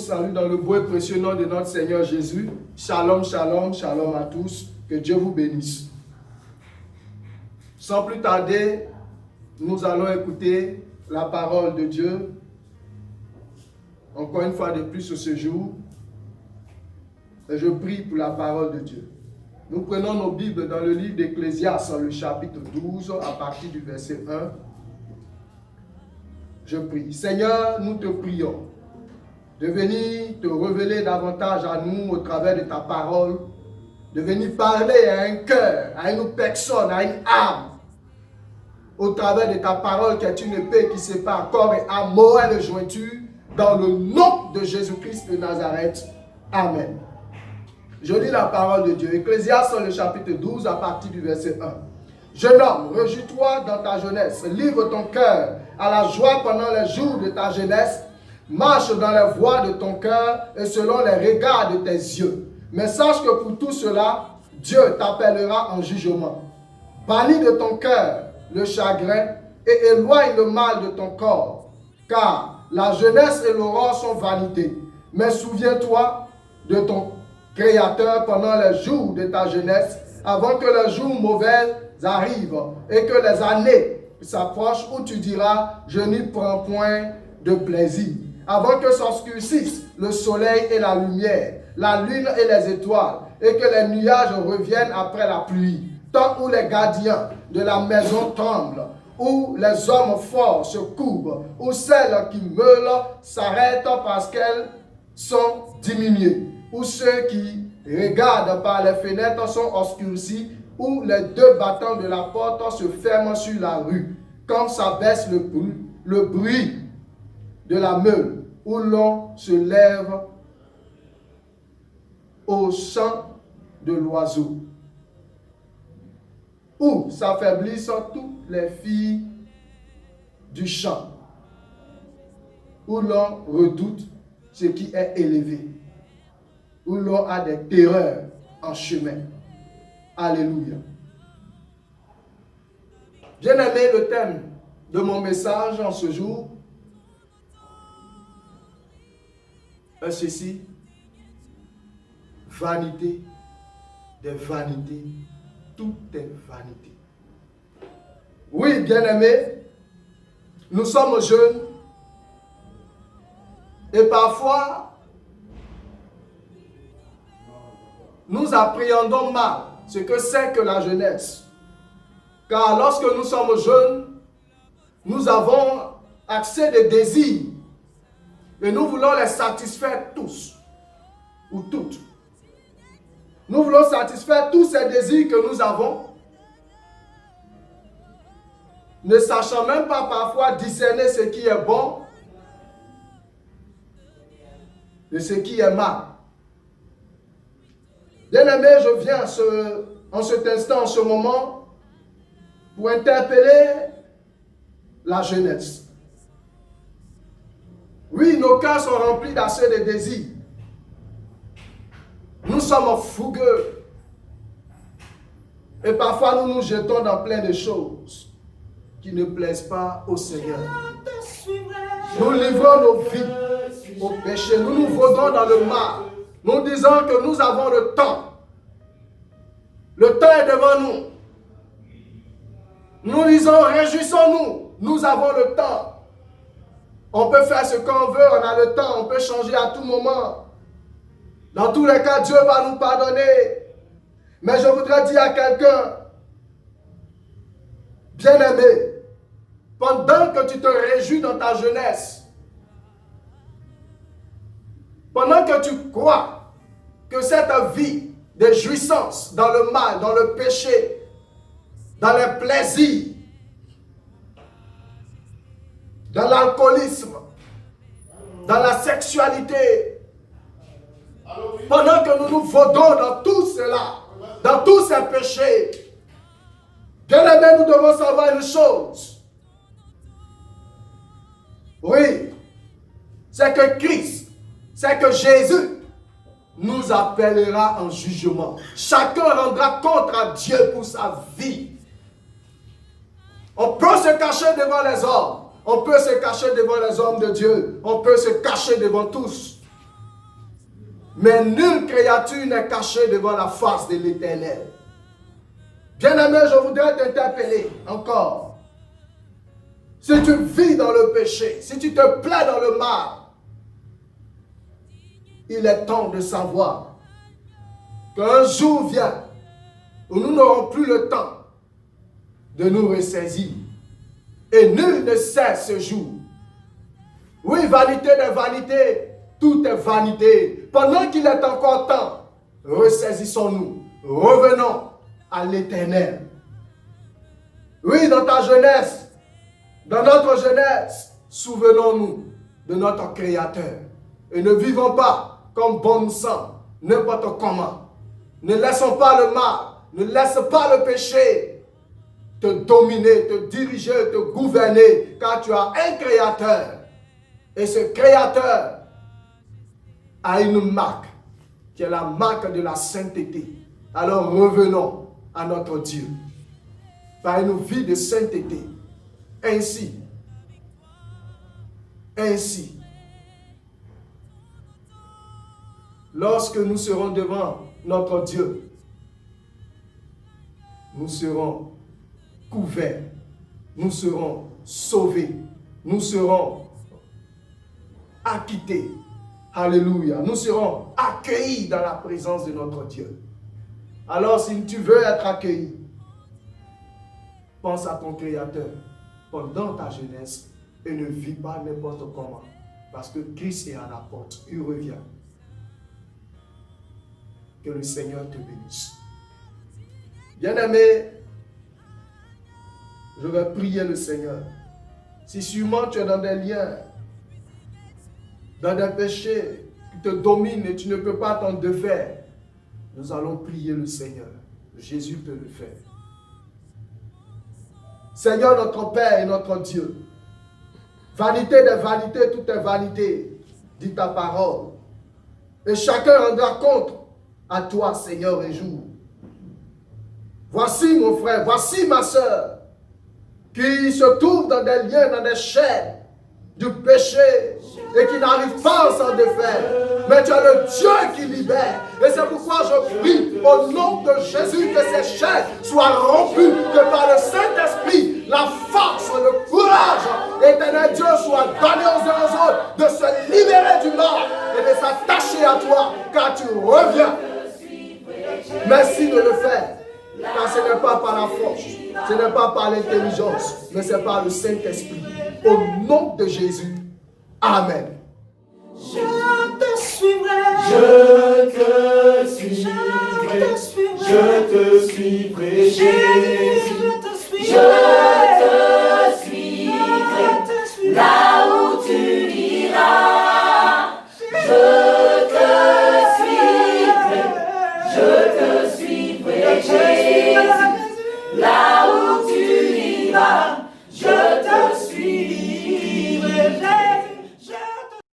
salue dans le beau et précieux nom de notre Seigneur Jésus. Shalom, shalom, shalom à tous. Que Dieu vous bénisse. Sans plus tarder, nous allons écouter la parole de Dieu. Encore une fois de plus ce jour. Et je prie pour la parole de Dieu. Nous prenons nos Bibles dans le livre d'Ecclésiaste, le chapitre 12, à partir du verset 1. Je prie. Seigneur, nous te prions de venir te révéler davantage à nous au travers de ta parole, de venir parler à un cœur, à une personne, à une âme, au travers de ta parole qui est une épée qui sépare corps et âme, morale et jointure, dans le nom de Jésus-Christ de Nazareth. Amen. Je lis la parole de Dieu. Ecclésiaste, le chapitre 12, à partir du verset 1. Jeune homme, réjouis-toi dans ta jeunesse, livre ton cœur à la joie pendant les jours de ta jeunesse, marche dans les voies de ton cœur et selon les regards de tes yeux. Mais sache que pour tout cela, Dieu t'appellera en jugement. Bannis de ton cœur le chagrin et éloigne le mal de ton corps, car la jeunesse et l'aurore sont vanité. Mais souviens-toi de ton Créateur pendant les jours de ta jeunesse, avant que les jours mauvais arrivent et que les années s'approchent où tu diras, je n'y prends point de plaisir. Avant que s'obscurcissent le soleil et la lumière, la lune et les étoiles, et que les nuages reviennent après la pluie, temps où les gardiens de la maison tremblent, où les hommes forts se courbent, où celles qui meulent s'arrêtent parce qu'elles sont diminuées, où ceux qui regardent par les fenêtres sont obscurcis, où les deux battants de la porte se ferment sur la rue, quand s'abaisse le bruit de la meule, où l'on se lève au chant de l'oiseau, où s'affaiblissent toutes les filles du champ, où l'on redoute ce qui est élevé, où l'on a des terreurs en chemin. Alléluia. Bien-aimé, le thème de mon message en ce jour est ceci: vanité des vanités, tout est vanité. Oui, bien-aimé, nous sommes jeunes et parfois nous appréhendons mal ce que c'est que la jeunesse. Car lorsque nous sommes jeunes, nous avons accès des désirs et nous voulons les satisfaire tous ou toutes. Nous voulons satisfaire tous ces désirs que nous avons, ne sachant même pas parfois discerner ce qui est bon de ce qui est mal. Bien-aimé, je viens en cet instant, en ce moment, pour interpeller la jeunesse. Oui, nos cœurs sont remplis d'assez de désirs. Nous sommes fougueux. Et parfois, nous nous jetons dans plein de choses qui ne plaisent pas au Seigneur. Nous livrons nos vies au péché. Nous nous vaudons dans le mal. Nous disons que nous avons le temps. Le temps est devant nous. Nous disons, réjouissons-nous. Nous avons le temps. On peut faire ce qu'on veut, on a le temps. On peut changer à tout moment. Dans tous les cas, Dieu va nous pardonner. Mais je voudrais dire à quelqu'un, bien-aimé, pendant que tu te réjouis dans ta jeunesse, pendant que tu crois que cette vie de jouissance dans le mal, dans le péché, dans les plaisirs, dans l'alcoolisme, dans la sexualité, pendant que nous nous vaudons dans tout cela, dans tous ces péchés, bien-aimés, nous devons savoir une chose. Oui, c'est que Christ, c'est que Jésus nous appellera en jugement. Chacun rendra compte à Dieu pour sa vie. On peut se cacher devant les hommes. On peut se cacher devant les hommes de Dieu. On peut se cacher devant tous. Mais nulle créature n'est cachée devant la face de l'Éternel. Bien-aimé, je voudrais t'interpeller encore. Si tu vis dans le péché, si tu te plais dans le mal, il est temps de savoir qu'un jour vient où nous n'aurons plus le temps de nous ressaisir. Et nul ne sait ce jour. Oui, vanité des vanités, tout est vanité. Pendant qu'il est encore temps, ressaisissons-nous, revenons à l'Éternel. Oui, dans ta jeunesse, dans notre jeunesse, souvenons-nous de notre Créateur. Et ne vivons pas comme bon sang, n'importe comment. Ne laissons pas le mal, ne laisse pas le péché te dominer, te diriger, te gouverner, car tu as un Créateur. Et ce Créateur a une marque, qui est la marque de la sainteté. Alors revenons à notre Dieu, par une vie de sainteté. Ainsi, lorsque nous serons devant notre Dieu, nous serons couverts, nous serons sauvés, nous serons acquittés. Alléluia. Nous serons accueillis dans la présence de notre Dieu. Alors, si tu veux être accueilli, pense à ton Créateur pendant ta jeunesse et ne vis pas n'importe comment. Parce que Christ est à la porte. Il revient. Que le Seigneur te bénisse. Bien-aimé, je vais prier le Seigneur. Si sûrement tu es dans des liens, dans des péchés qui te dominent et tu ne peux pas t'en défaire, nous allons prier le Seigneur. Jésus te le fait. Seigneur, notre Père et notre Dieu, vanité des vanités, tout est vanité, dit ta parole. Et chacun rendra compte à toi, Seigneur, un jour. Voici mon frère, voici ma soeur, qui se trouve dans des liens, dans des chaînes du péché et qui n'arrive pas à s'en défaire. Mais tu es le Dieu qui libère. Et c'est pourquoi je prie au nom de Jésus que ces chaînes soient rompues, que par le Saint-Esprit, la force, le courage, éternel Dieu, soit donné aux uns aux autres de se libérer du mal et de s'attacher à toi, car tu reviens. Merci de le faire. Car ce n'est pas par la force, ce n'est pas par l'intelligence, mais c'est par le Saint-Esprit. Au nom de Jésus. Amen. Je te suivrai. Je te suivrai. Je te suivrai, Jésus.